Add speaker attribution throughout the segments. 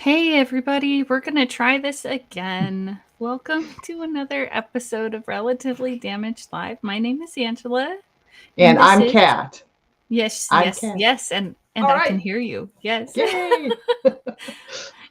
Speaker 1: Hey, everybody, we're going to try this again. Welcome to another episode of Relatively Damaged Live. My name is Angela, and
Speaker 2: And
Speaker 1: this
Speaker 2: I'm
Speaker 1: is
Speaker 2: Kat.
Speaker 1: yes,
Speaker 2: I'm
Speaker 1: yes,
Speaker 2: Kat.
Speaker 1: yes, and
Speaker 2: All
Speaker 1: I can
Speaker 2: right.
Speaker 1: hear you. Yes.
Speaker 2: Yay.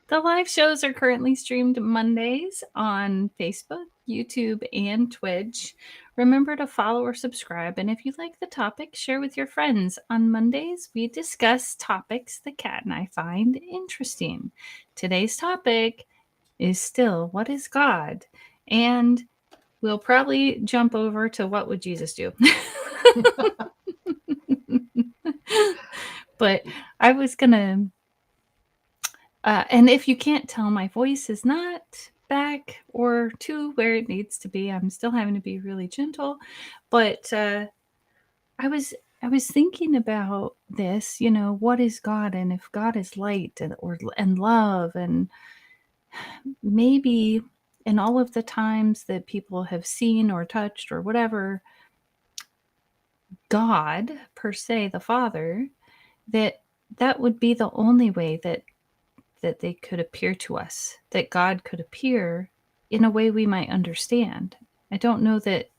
Speaker 1: The live shows are currently streamed Mondays on Facebook, YouTube, and Twitch. Remember to follow or subscribe, and if you like the topic, share with your friends. On Mondays, we discuss topics that Kat and I find interesting. Today's topic is still what is God? And we'll probably jump over to what would Jesus do? But I was going to and if you can't tell, my voice is not back or to where it needs to be. I'm still having to be really gentle, but I was I was thinking about this. What is God, and if God is light and love, and maybe in all of the times that people have seen or touched or whatever, God per se, the Father, that would be the only way that they could appear to us, that God could appear in a way we might understand. I don't know that,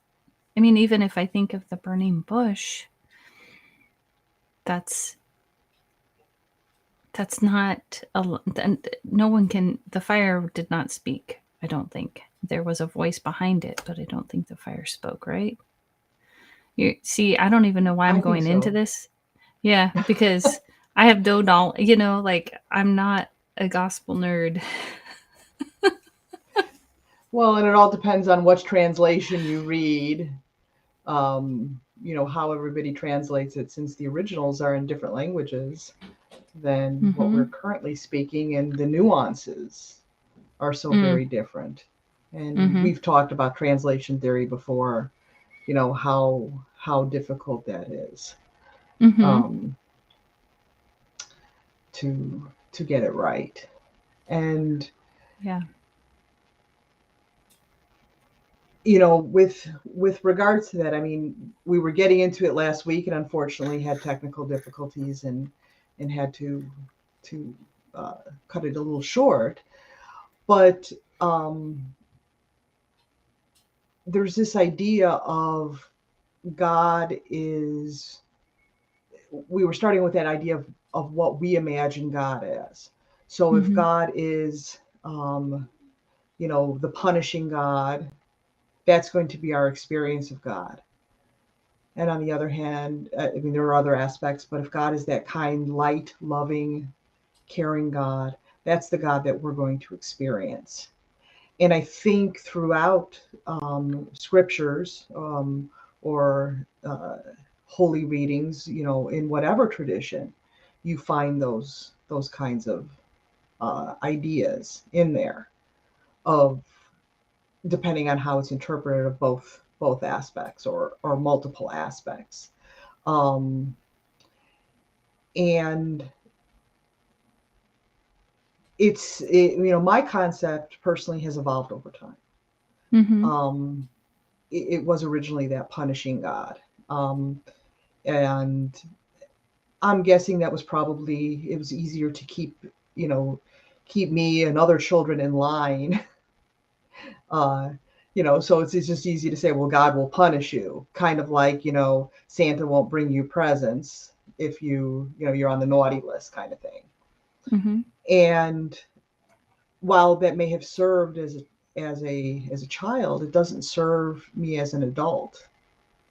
Speaker 1: I mean, even if I think of the burning bush, that's not no one can, the fire did not speak. I don't think there was a voice behind it, but I don't think the fire spoke, right? You see, I don't even know why I'm
Speaker 2: I think
Speaker 1: going into
Speaker 2: so.
Speaker 1: this. Yeah, because I have no knowledge, like I'm not a gospel nerd.
Speaker 2: Well, and it all depends on which translation you read. How everybody translates it, since the originals are in different languages than what we're
Speaker 1: Mm-hmm.
Speaker 2: currently speaking, and the nuances are so
Speaker 1: Mm.
Speaker 2: very different. And
Speaker 1: Mm-hmm.
Speaker 2: we've talked about translation theory before, how difficult that is,
Speaker 1: Mm-hmm.
Speaker 2: um, to get it right. And
Speaker 1: Yeah.
Speaker 2: with regards to that, I mean, we were getting into it last week, and unfortunately had technical difficulties, and had to uh, cut it a little short. But um, there's this idea of God is. We were starting with that idea of what we imagine God as. So if
Speaker 1: Mm-hmm.
Speaker 2: God is, the punishing God, that's going to be our experience of God. And on the other hand, I mean, there are other aspects, but if God is that kind, light, loving, caring God, that's the God that we're going to experience. And I think throughout scriptures, or holy readings, in whatever tradition, you find those kinds of ideas in there, of depending on how it's interpreted, of both aspects, or multiple aspects. Um, and my concept personally has evolved over time.
Speaker 1: Mm-hmm.
Speaker 2: um, it was originally that punishing God, um, and I'm guessing that was probably, it was easier to you know keep me and other children in line. uh, so it's just easy to say, well, God will punish you, kind of like, Santa won't bring you presents if you're on the naughty list, kind of thing.
Speaker 1: Mm-hmm.
Speaker 2: And while that may have served as a child, it doesn't serve me as an adult,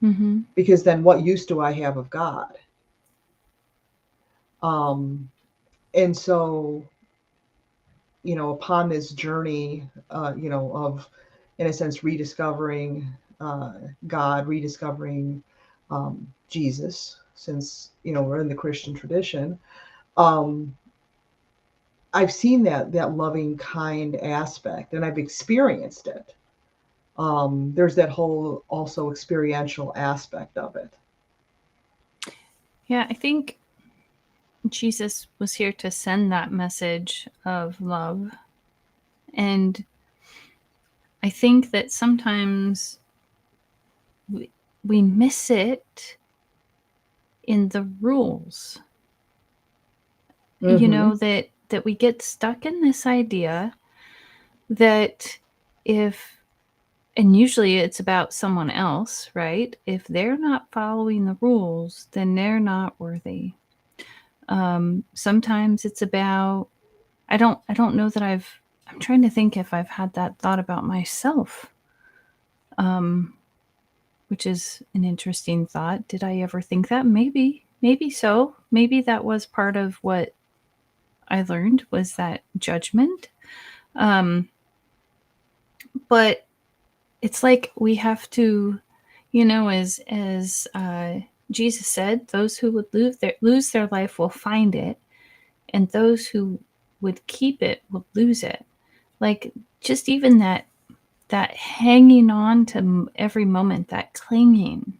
Speaker 1: Mm-hmm.
Speaker 2: because then what use do I have of God? Um, and so, upon this journey, of, in a sense, rediscovering uh, God, rediscovering Jesus, since we're in the Christian tradition, um, I've seen that loving, kind aspect, and I've experienced it. There's that whole also experiential aspect of it.
Speaker 1: Yeah, I think Jesus was here to send that message of love. And I think that sometimes we, we miss it in the rules.
Speaker 2: Mm-hmm.
Speaker 1: That that we get stuck in this idea that if, and usually it's about someone else, right? If they're not following the rules, then they're not worthy. Sometimes it's about, I don't know that I'm trying to think if I've had that thought about myself. Which is an interesting thought. Did I ever think that? Maybe so. Maybe that was part of what I learned, was that judgment. But it's like we have to, as Jesus said, those who would lose their life will find it, and those who would keep it will lose it. Like, just even that hanging on to every moment, that clinging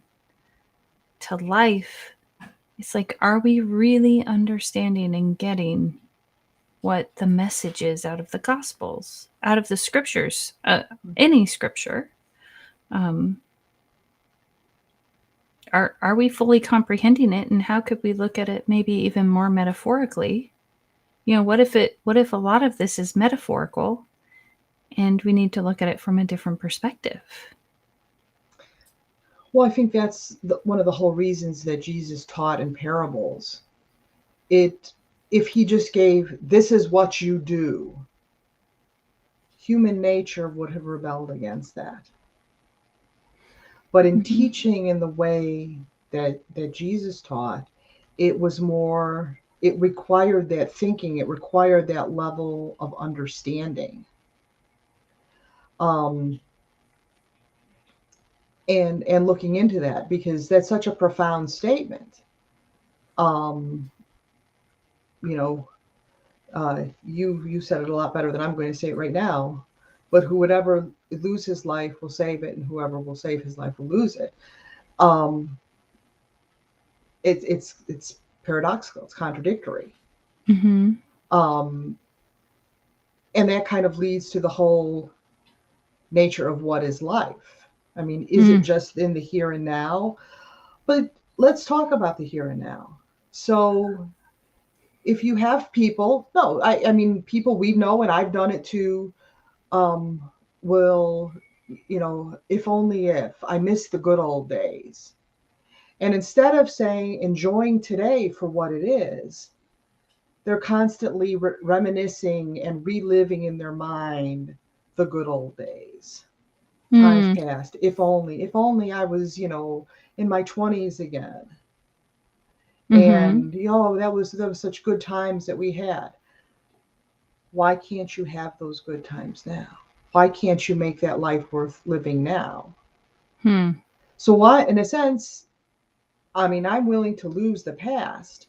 Speaker 1: to life. It's like, are we really understanding and getting what the message is out of the Gospels, out of the scriptures, any scripture? Are we fully comprehending it? And how could we look at it maybe even more metaphorically? What if a lot of this is metaphorical, and we need to look at it from a different perspective?
Speaker 2: Well, I think that's one of the whole reasons that Jesus taught in parables. If he just gave, this is what you do, human nature would have rebelled against that. But in teaching in the way that Jesus taught, it was more, it required that thinking, it required that level of understanding. And looking into that, because that's such a profound statement. You said it a lot better than I'm going to say it right now. But whoever lose his life will save it, and whoever will save his life will lose it. It's paradoxical. It's contradictory.
Speaker 1: Mm-hmm.
Speaker 2: And that kind of leads to the whole nature of what is life. I mean, is it just in the here and now? But let's talk about the here and now. So if you have people, no, I mean, people we know, and I've done it too, will, if only if, I miss the good old days. And instead of saying, enjoying today for what it is, they're constantly reminiscing and reliving in their mind the good old days. Times past. If only I was, in my 20s again. And that was such good times that we had. Why can't you have those good times now? Why can't you make that life worth living now? So why, in a sense, I mean, I'm willing to lose the past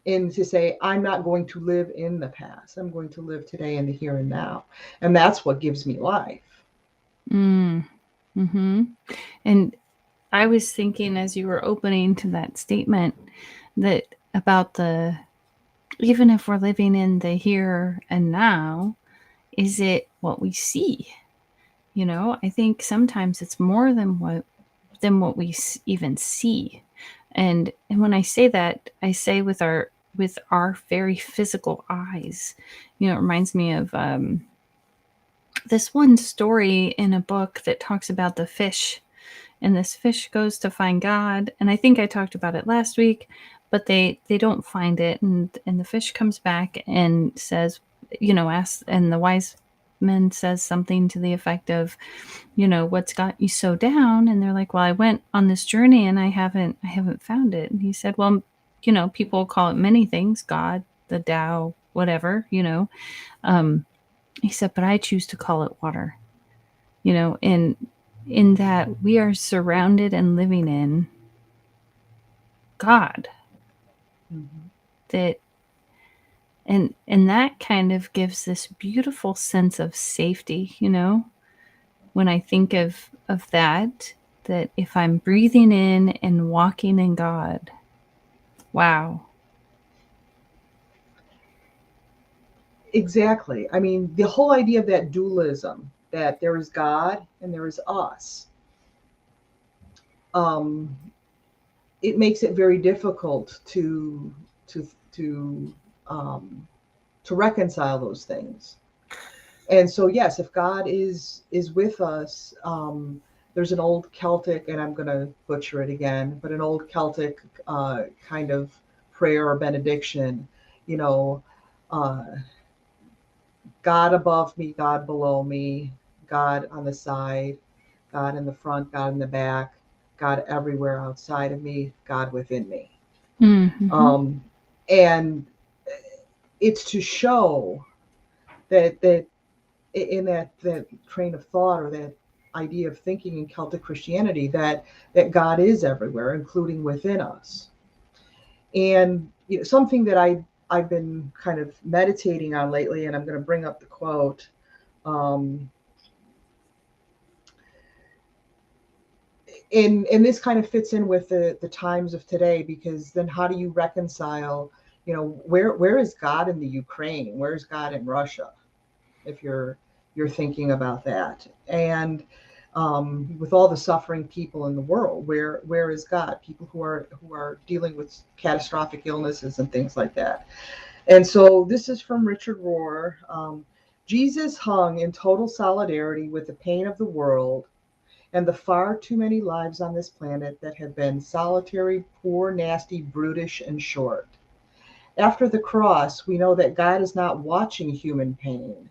Speaker 2: and to say, I'm not going to live in the past. I'm going to live today in the here and now. And that's what gives me life.
Speaker 1: And I was thinking, as you were opening to that statement, that about even if we're living in the here and now, is it what we see? I think sometimes it's more than what we even see. And when I say that, I say with our very physical eyes. It reminds me of this one story in a book that talks about the fish. And this fish goes to find God. And I think I talked about it last week, but they don't find it. And the fish comes back and says, asks, and the wise man says something to the effect of, what's got you so down? And they're like, well, I went on this journey and I haven't found it. And he said, well, people call it many things, God, the Tao, whatever, he said, but I choose to call it water, and in that we are surrounded and living in God. That and that kind of gives this beautiful sense of safety, when I think of that if I'm breathing in and walking in God, wow.
Speaker 2: Exactly. I mean, the whole idea of that dualism, that there is God and there is us, it makes it very difficult to to reconcile those things. And so, yes, if God is with us, there's an old Celtic, and I'm going to butcher it again, but an old Celtic kind of prayer or benediction, you know, uh, God above me, God below me, God on the side, God in the front, God in the back, God everywhere outside of me, God within me.
Speaker 1: Mm-hmm.
Speaker 2: And it's to show that in that train of thought, or that idea of thinking in Celtic Christianity, that God is everywhere, including within us. And something that I've been kind of meditating on lately, and I'm going to bring up the quote. And this kind of fits in with the times of today, because then how do you reconcile, where is God in the Ukraine? Where's God in Russia? If you're thinking about that. And with all the suffering people in the world, where is God? People who are dealing with catastrophic illnesses and things like that. And so this is from Richard Rohr. Jesus hung in total solidarity with the pain of the world and the far too many lives on this planet that have been solitary, poor, nasty, brutish, and short. After the cross, we know that God is not watching human pain,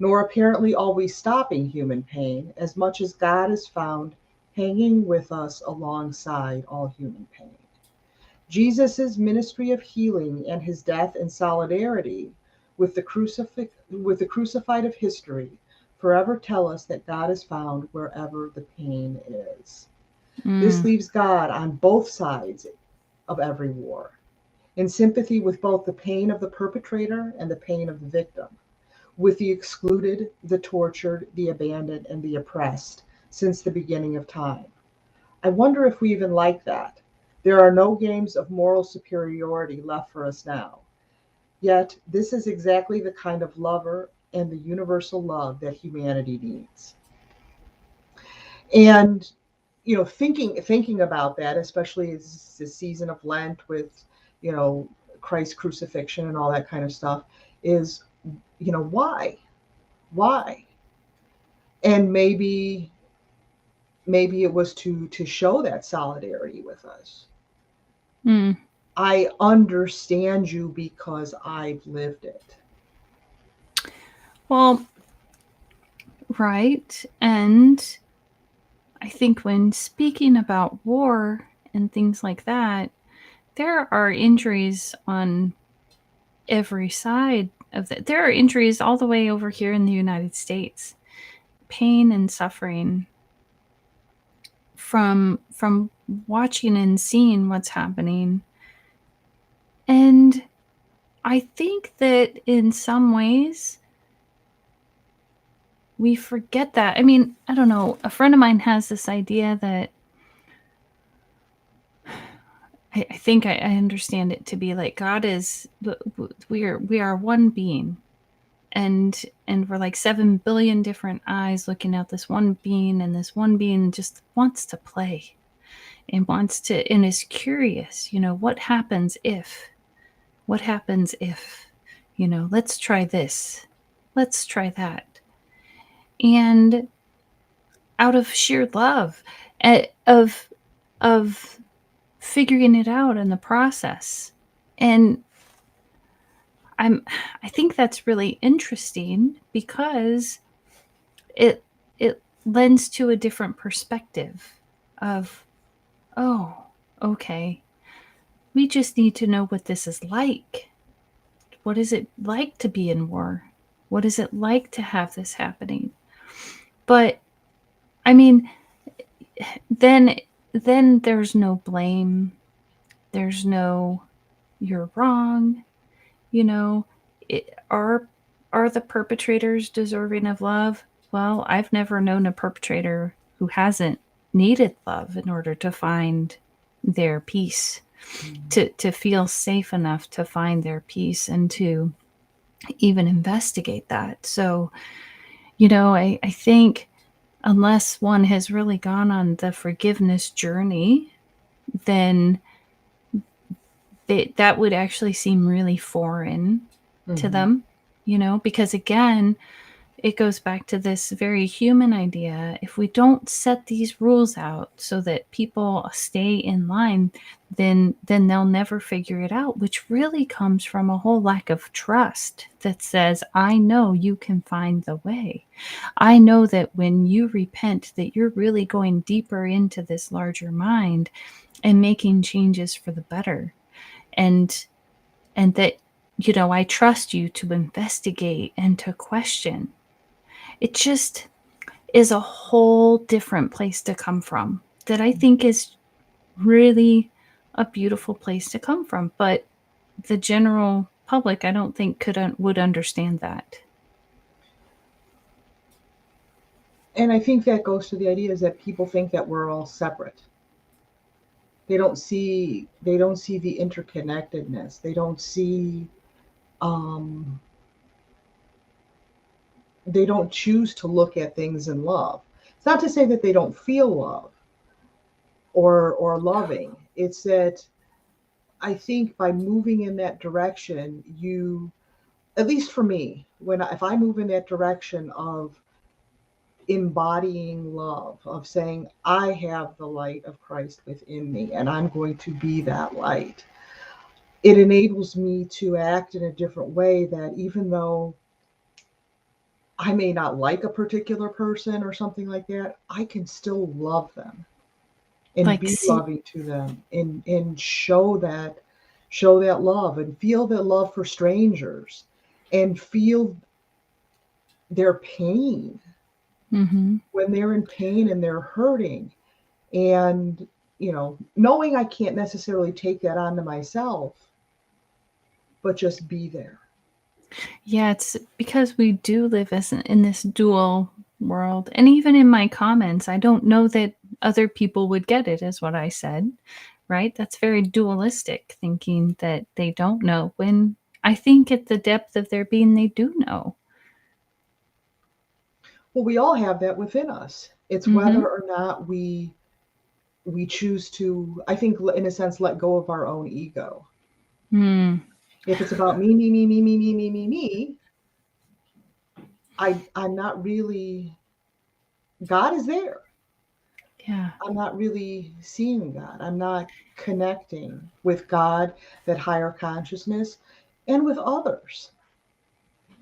Speaker 2: nor apparently always stopping human pain, as much as God is found hanging with us alongside all human pain. Jesus' ministry of healing and his death in solidarity with the crucified of history forever tell us that God is found wherever the pain is. This leaves God on both sides of every war, in sympathy with both the pain of the perpetrator and the pain of the victim, with the excluded, the tortured, the abandoned, and the oppressed since the beginning of time. I wonder if we even like that. There are no games of moral superiority left for us now. Yet, this is exactly the kind of lover and the universal love that humanity needs. And thinking about that, especially as the season of Lent with, Christ's crucifixion and all that kind of stuff, is, why? Why? And maybe it was to show that solidarity with us. I understand you because I've lived it.
Speaker 1: Well, right. And I think when speaking about war and things like that, there are injuries on every side of that. There are injuries all the way over here in the United States. Pain and suffering from watching and seeing what's happening. And I think that in some ways we forget that. I mean, I don't know. A friend of mine has this idea that I think I understand it to be like God is, we are one being, and we're like 7 billion different eyes looking at this one being, and this one being just wants to play and wants to, and is curious, what happens if, let's try this, let's try that. And out of sheer love, of figuring it out in the process. And I think that's really interesting, because it lends to a different perspective of, oh, okay, we just need to know what this is like. What is it like to be in war? What is it like to have this happening? But I mean, then there's no blame. There's no you're wrong. Are the perpetrators deserving of love? Well, I've never known a perpetrator who hasn't needed love in order to find their peace, to feel safe enough to find their peace and to even investigate that. So, I think unless one has really gone on the forgiveness journey, then that would actually seem really foreign to
Speaker 2: Mhm.
Speaker 1: them, because again, it goes back to this very human idea. If we don't set these rules out so that people stay in line, then they'll never figure it out, which really comes from a whole lack of trust that says, I know you can find the way. I know that when you repent, that you're really going deeper into this larger mind and making changes for the better. And that, I trust you to investigate and to question. It just is a whole different place to come from that I think is really a beautiful place to come from. But the general public, I don't think would understand that.
Speaker 2: And I think that goes to the idea is that people think that we're all separate. They don't see the interconnectedness. Um they don't choose to look at things in love. It's not to say that they don't feel love or loving. It's that I think by moving in that direction, you, at least for me, if I move in that direction of embodying love, of saying I have the light of Christ within me and I'm going to be that light, it enables me to act in a different way, that even though I may not like a particular person or something like that, I can still love them and
Speaker 1: Like,
Speaker 2: be
Speaker 1: see,
Speaker 2: loving to them, and show that love and feel that love for strangers and feel their pain
Speaker 1: mm-hmm.
Speaker 2: when they're in pain and they're hurting, and knowing I can't necessarily take that onto myself, but just be there.
Speaker 1: Yeah, it's because we do live in this dual world. And even in my comments, I don't know that other people would get it, is what I said, right? That's very dualistic, thinking that they don't know, when I think at the depth of their being, they do know.
Speaker 2: Well, we all have that within us. It's
Speaker 1: Mm-hmm.
Speaker 2: whether or not we choose to, I think, in a sense, let go of our own ego.
Speaker 1: Mm,
Speaker 2: If it's about me, me, me, me, me, me, me, me, me, I'm not really, God is there.
Speaker 1: yeah.
Speaker 2: I'm not really seeing God. I'm not connecting with God, that higher consciousness, and with others,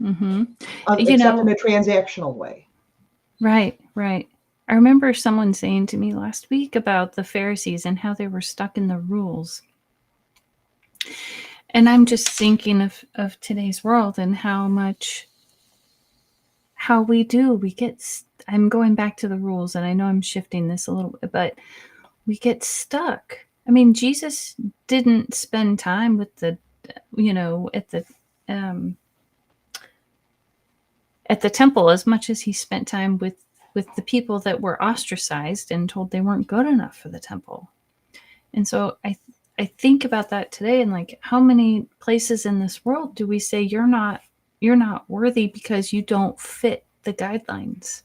Speaker 1: Mm-hmm.
Speaker 2: except in a transactional way.
Speaker 1: Right, right. I remember someone saying to me last week about the Pharisees and how they were stuck in the rules. And I'm just thinking of today's world and how I'm going back to the rules, and I know I'm shifting this a little bit, but we get stuck. I mean, Jesus didn't spend time with um, at the temple as much as he spent time with the people that were ostracized and told they weren't good enough for the temple. And so I think about that today, and like, how many places in this world do we say you're not worthy because you don't fit the guidelines?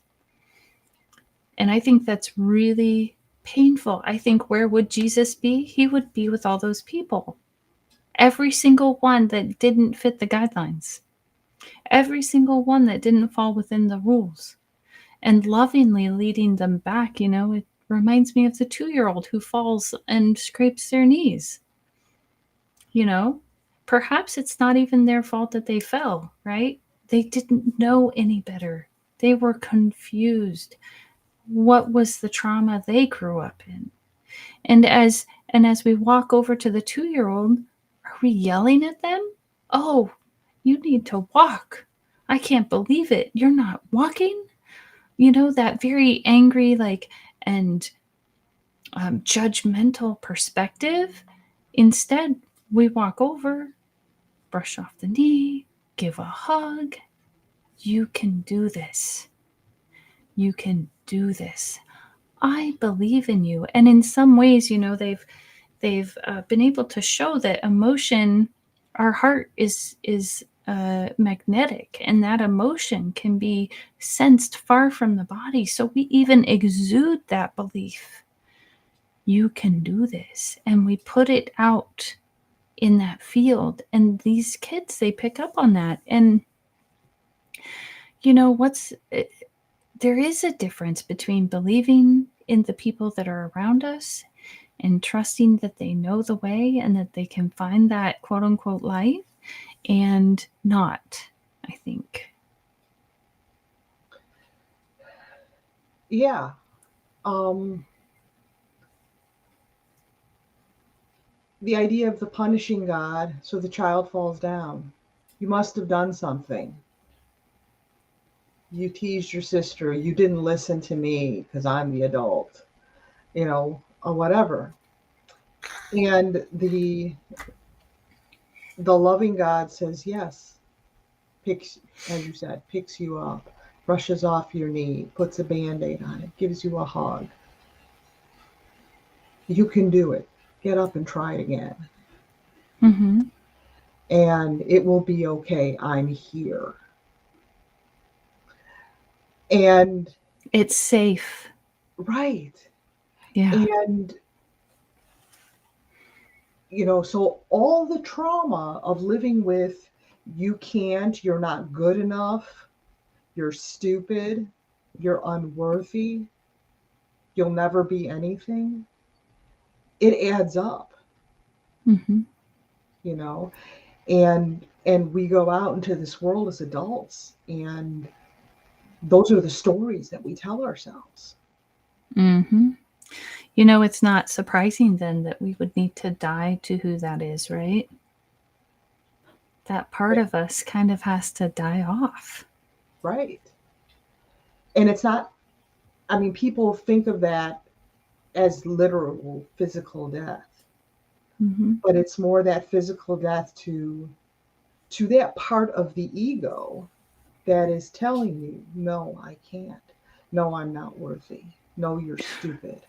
Speaker 1: And I think that's really painful. I think, where would Jesus be? He would be with all those people. Every single one that didn't fit the guidelines. Every single one that didn't fall within the rules. And lovingly leading them back, it reminds me of the 2-year-old who falls and scrapes their knees. you know Perhaps it's not even their fault that they fell, right? They didn't know any better. They were confused. What was the trauma they grew up in? And as we walk over to the 2-year-old, are we yelling at them? Oh, you need to walk. I can't believe it, you're not walking. That very angry, like, and judgmental perspective. Instead, we walk over, brush off the knee, give a hug. You can do this. You can do this. I believe in you. And in some ways, they've been able to show that emotion, our heart is magnetic, and that emotion can be sensed far from the body. So we even exude that belief. You can do this, and we put it out in that field. And these kids, they pick up on that. And there is a difference between believing in the people that are around us and trusting that they know the way and that they can find that quote unquote light, and not, I think.
Speaker 2: Yeah. The idea of the punishing God so the child falls down. You must have done something. You teased your sister. You didn't listen to me because I'm the adult, or whatever. And the loving God says yes, picks, as you said, picks you up, brushes off your knee, puts a Band-Aid on it, gives you a hug. You can do it. Get up and try it again.
Speaker 1: Mm-hmm.
Speaker 2: And it will be okay. I'm here. And
Speaker 1: it's safe.
Speaker 2: Right.
Speaker 1: Yeah.
Speaker 2: And, so all the trauma of living with, you can't, you're not good enough, you're stupid, you're unworthy, you'll never be anything, it adds up.
Speaker 1: Mm-hmm.
Speaker 2: And we go out into this world as adults, and those are the stories that we tell ourselves.
Speaker 1: Mm-hmm. It's not surprising then that we would need to die to who that is, right? That part of us kind of has to die off.
Speaker 2: Right. And it's not, people think of that as literal physical death.
Speaker 1: Mm-hmm.
Speaker 2: But it's more that physical death to that part of the ego that is telling you, no, I can't. No, I'm not worthy. No, you're stupid.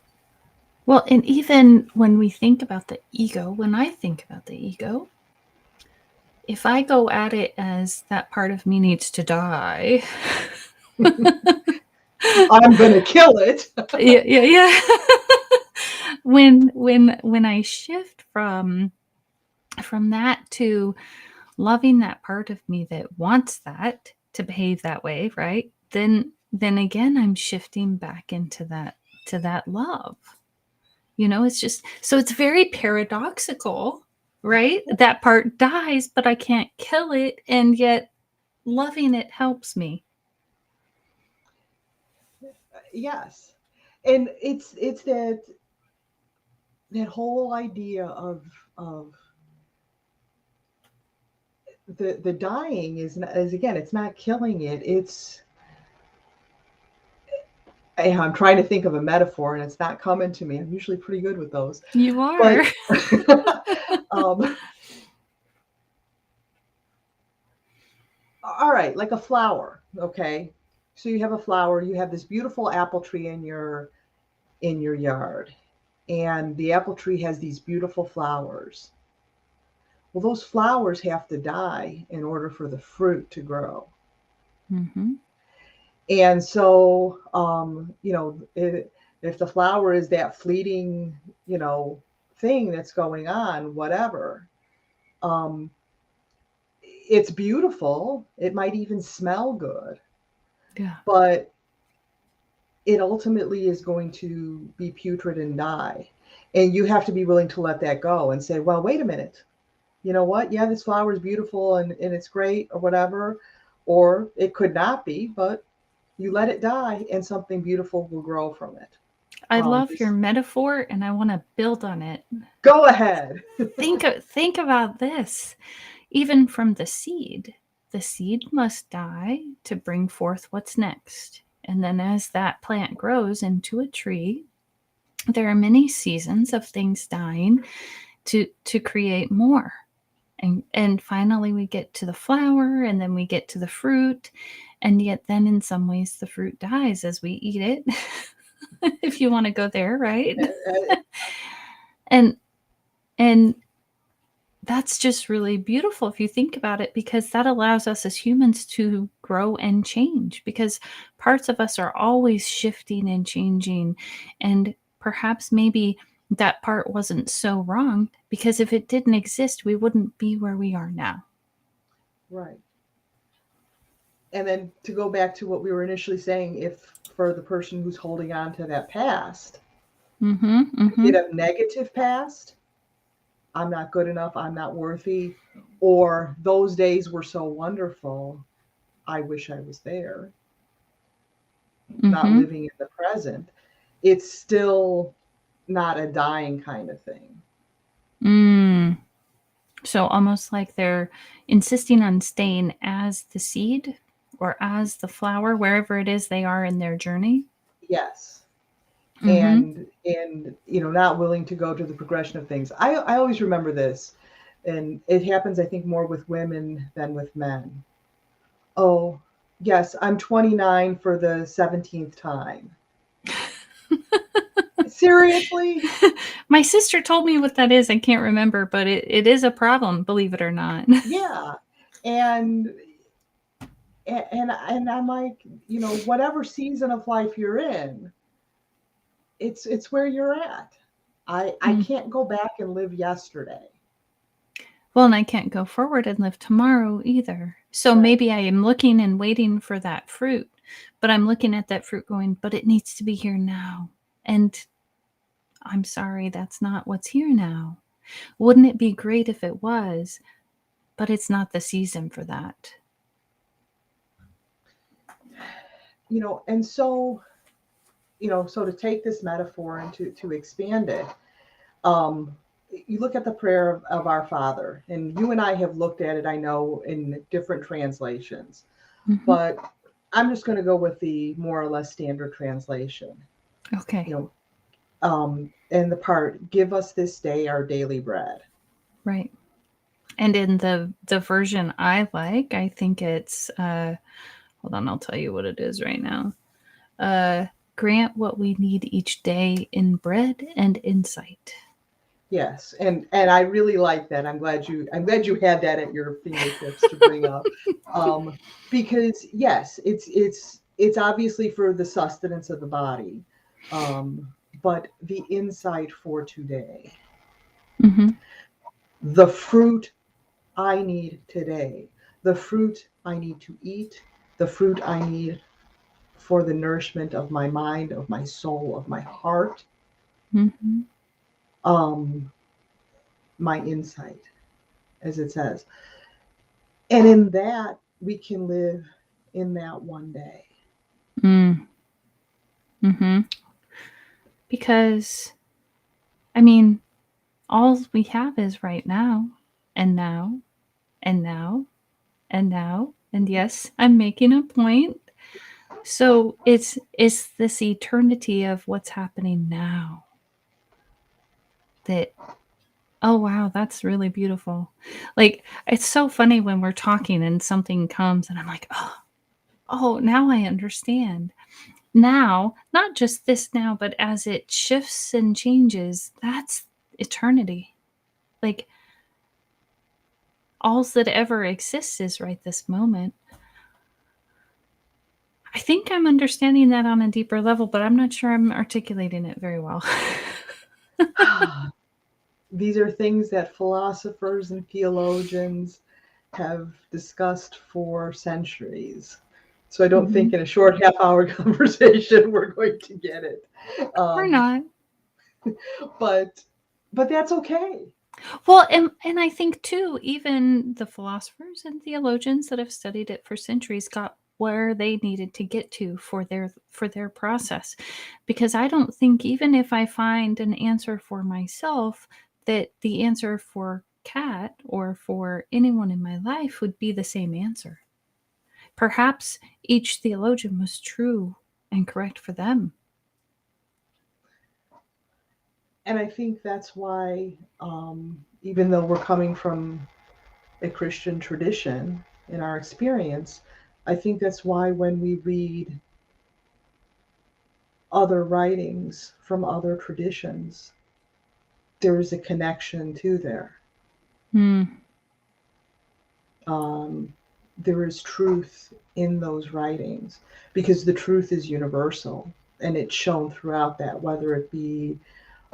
Speaker 1: Well, and even when we think about the ego, when I think about the ego, if I go at it as that part of me needs to die,
Speaker 2: I'm gonna kill it.
Speaker 1: yeah. when I shift from that to loving that part of me that wants that to behave that way, right? Then again, I'm shifting back into that love. It's just, so it's very paradoxical, right? That part dies, but I can't kill it, and yet loving it helps me.
Speaker 2: Yes. And it's that whole idea of the dying is again, it's not killing it. I'm trying to think of a metaphor and it's not coming to me. I'm usually pretty good with those.
Speaker 1: You are.
Speaker 2: But all right, like a flower, okay? So you have a flower, you have this beautiful apple tree in your yard, and the apple tree has these beautiful flowers. Well, those flowers have to die in order for the fruit to grow.
Speaker 1: Mm-hmm.
Speaker 2: And so, if the flower is that fleeting, thing that's going on, whatever, it's beautiful. It might even smell good.
Speaker 1: Yeah.
Speaker 2: But it ultimately is going to be putrid and die. And you have to be willing to let that go and say, well, wait a minute. You know what? Yeah, this flower is beautiful and it's great or whatever. Or it could not be, but you let it die and something beautiful will grow from it.
Speaker 1: I love your metaphor and I want to build on it.
Speaker 2: Go ahead.
Speaker 1: Think about this. Even from the seed must die to bring forth what's next. And then as that plant grows into a tree, there are many seasons of things dying to create more. And finally we get to the flower, and then we get to the fruit. And yet then in some ways the fruit dies as we eat it. If you want to go there, right? and that's just really beautiful if you think about it, because that allows us as humans to grow and change, because parts of us are always shifting and changing. And perhaps maybe that part wasn't so wrong, because if it didn't exist, we wouldn't be where we are now.
Speaker 2: Right. And then to go back to what we were initially saying, if for the person who's holding on to that past, get a negative past, I'm not good enough, I'm not worthy, or those days were so wonderful, I wish I was there, not living in the present, it's still not a dying kind of thing.
Speaker 1: So almost like they're insisting on staying as the seed or as the flower, wherever it is they are in their journey.
Speaker 2: Yes. And not willing to go to the progression of things. I always remember this, and it happens, I think, more with women than with men. Oh, yes, I'm 29 for the 17th time. Seriously?
Speaker 1: My sister told me what that is. I can't remember, but it is a problem, believe it or not.
Speaker 2: Yeah. And I'm like, whatever season of life you're in, it's where you're at. I can't go back and live yesterday.
Speaker 1: Well, and I can't go forward and live tomorrow either. So
Speaker 2: Right.
Speaker 1: maybe I am looking and waiting for that fruit, but I'm looking at that fruit going, but it needs to be here now. And I'm sorry, that's not what's here now. Wouldn't it be great if it was? But it's not the season for that.
Speaker 2: And so, so to take this metaphor and to expand it, you look at the prayer of our Father, and you and I have looked at it, I know, in different translations, but I'm just going to go with the more or less standard translation.
Speaker 1: Okay.
Speaker 2: And the part, give us this day our daily bread.
Speaker 1: Right. And in the version I like, I think it's, hold on, I'll tell you what it is right now. Grant what we need each day in bread and insight.
Speaker 2: Yes, and I really like that. I'm glad you had that at your fingertips to bring up, because yes, it's obviously for the sustenance of the body, but the insight for today, the fruit I need today, the fruit I need to eat, the fruit I need for the nourishment of my mind, of my soul, of my heart. My insight, as it says. And in that, we can live in that one day.
Speaker 1: Because, I mean, all we have is right now, and now, and now, and now. And yes, I'm making a point. So it's this eternity of what's happening now. That, oh wow, that's really beautiful. Like, it's so funny when we're talking and something comes and I'm like, oh, now I understand. Now, not just this now, but as it shifts and changes, that's eternity. Like, all that ever exists is right this moment. I think I'm understanding that on a deeper level, but I'm not sure I'm articulating it very well.
Speaker 2: These are things that philosophers and theologians have discussed for centuries. So I don't think in a short half-hour conversation we're going to get it.
Speaker 1: We're not.
Speaker 2: But that's okay.
Speaker 1: Well, and I think too, even the philosophers and theologians that have studied it for centuries got where they needed to get to for their process. Because I don't think, even if I find an answer for myself, that the answer for Kat or for anyone in my life would be the same answer. Perhaps each theologian was true and correct for them.
Speaker 2: And I think that's why, even though we're coming from a Christian tradition in our experience, I think that's why when we read other writings from other traditions, there is a connection to there. There is truth in those writings because the truth is universal and it's shown throughout that, whether it be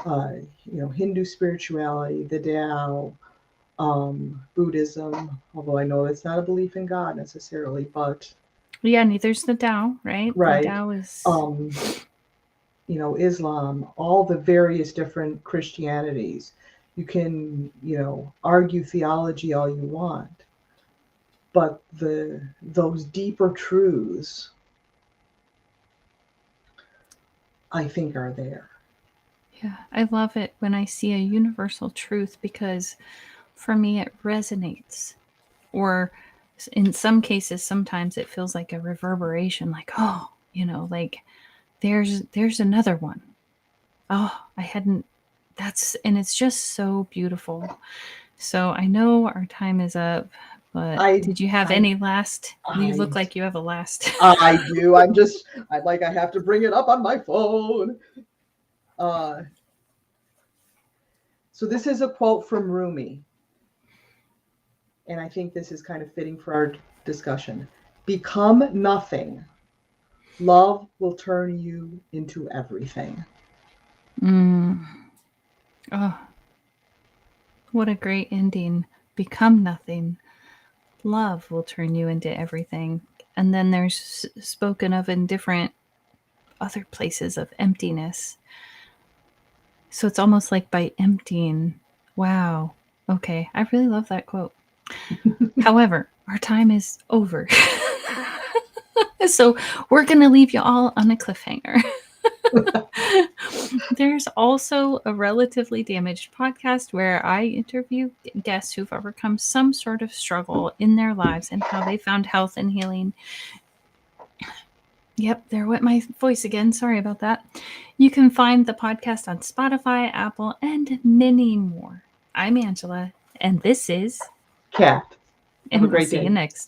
Speaker 2: Hindu spirituality, the Tao, Buddhism, although I know that's not a belief in God necessarily, but
Speaker 1: Yeah, neither's the Tao, right? The
Speaker 2: right.
Speaker 1: Tao is
Speaker 2: Islam, all the various different Christianities. You can, argue theology all you want, but those deeper truths, I think, are there.
Speaker 1: Yeah, I love it when I see a universal truth because for me it resonates. Or in some cases, sometimes it feels like a reverberation, like, oh, like there's another one. Oh, I hadn't and it's just so beautiful. So I know our time is up, but did you have any last? You look like you have a last.
Speaker 2: I do. I have to bring it up on my phone. So this is a quote from Rumi, and I think this is kind of fitting for our discussion. Become nothing. Love will turn you into everything.
Speaker 1: Oh, what a great ending. Become nothing. Love will turn you into everything. And then there's spoken of in different other places of emptiness. So it's almost like by emptying. Wow. Okay. I really love that quote. However, our time is over. So we're going to leave you all on a cliffhanger. There's also a Relatively Damaged podcast where I interview guests who've overcome some sort of struggle in their lives and how they found health and healing. Yep, there went my voice again. Sorry about that. You can find the podcast on Spotify, Apple, and many more. I'm Angela, and this is
Speaker 2: Kat.
Speaker 1: And we'll see you next